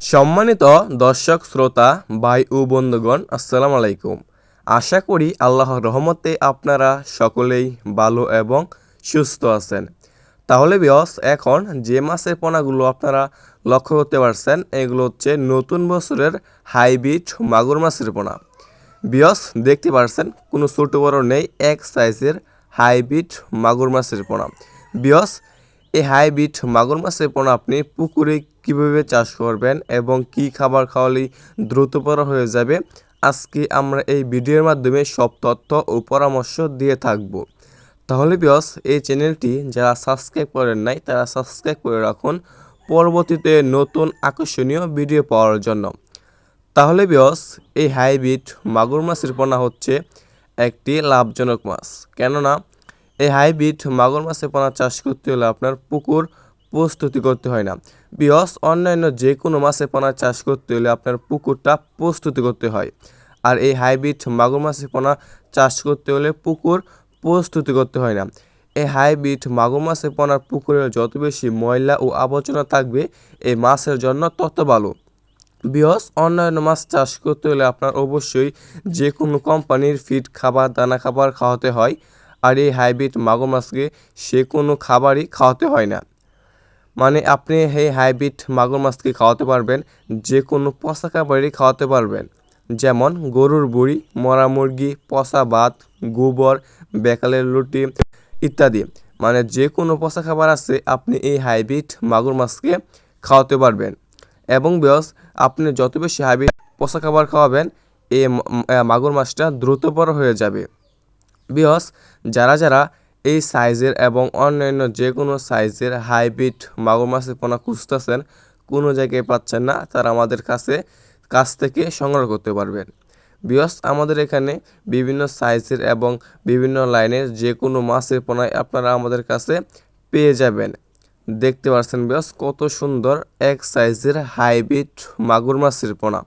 সম্মানিত দর্শক শ্রোতা ভাই ও বন্ধুগণ, আসসালামু আলাইকুম। আশা করি আল্লাহর রহমতে আপনারা সকলেই ভালো এবং সুস্থ আছেন। তাহলে বিয়স, এখন যে মাছের পোনাগুলো আপনারা লক্ষ্য করতে পারছেন, এগুলো হচ্ছে নতুন বছরের হাইব্রিড মাগুর মাছের পোনা। বিয়স, দেখতে পারছেন কোনো ছোটো বড় নেই, এক সাইজের হাইব্রিড মাগুর মাছের পোনা। বিয়স, এই হাইব্রিড মাগুর মাছের পোনা আপনি পুকুরে কিভাবে চাষ করবেন এবং কি খাবার খাওয়ালেই দ্রুত বড় হয়ে যাবে, আজকে আমরা এই ভিডিওর মাধ্যমে সব তথ্য ও পরামর্শ দিয়ে থাকব। তাহলে বিয়স, এই চ্যানেলটি যারা সাবস্ক্রাইব করেন নাই তারা সাবস্ক্রাইব করে রাখুন পরবর্তীতে নতুন আকর্ষণীয় ভিডিও পাওয়ার জন্য। তাহলে বিয়স, এই হাইব্রিড মাগুর মাছের পোনা হচ্ছে একটি লাভজনক মাছ। কেননা এই হাইব্রিড মাগুর মাছের পোনা চাষ করতে হলে আপনার পুকুর প্রস্তুতি করতে হয় না। বিয়স, অন্যান্য যে কোনো মাছের পোনা চাষ করতে হলে আপনার পুকুরটা প্রস্তুতি করতে হয়। আর এই হাইব্রিড মাগুর মাছের পোনা চাষ করতে হলে পুকুর প্রস্তুতি করতে হয় না। এই হাইব্রিড মাগুর মাছের পোনার পুকুরে যত বেশি ময়লা ও আবর্জনা থাকবে, এই মাছের জন্য তত ভালো। বিয়স, অন্যান্য মাছ চাষ করতে হলে আপনার অবশ্যই যে কোনো কোম্পানির ফিড খাবার, দানা খাবার খাওয়াতে হয়। আর এই হাইব্রিড মাগুর মাছকে সে কোনো খাবারই খাওয়াতে হয় না। মানে আপনি এই হাইব্রিড মাগুর মাছকে খাওয়াতে পারবেন যে কোনো পচা খাবারই খাওয়াতে পারবেন, যেমন গরুর বুড়ি, মরা মুরগি, পচা ভাত, গোবর, বেকালের রুটি ইত্যাদি। মানে যে কোনো পচা খাবার আছে আপনি এই হাইব্রিড মাগুর মাছকে খাওয়াতে পারবেন। এবং বিয়স, আপনি যত বেশি হাইব্রিড পচা খাবার খাওয়াবেন, এই মাগুর মাছটা দ্রুত বড় হয়ে যাবে। বিয়স, যারা এই সাইজের এবং অন্যান্য যে কোনো সাইজের হাইব্রিড মাগুর মাছের পোনা খুঁজতেছেন, কোনো জায়গায় পাচ্ছেন না, তারা আমাদের কাছ থেকে সংগ্রহ করতে পারবেন। বিয়স, আমাদের এখানে বিভিন্ন সাইজের এবং বিভিন্ন লাইনের যে কোনো মাছের পোনায় আপনারা আমাদের কাছে পেয়ে যাবেন। দেখতে পাচ্ছেন বিয়স, কত সুন্দর এক সাইজের হাইব্রিড মাগুর মাছের পোনা।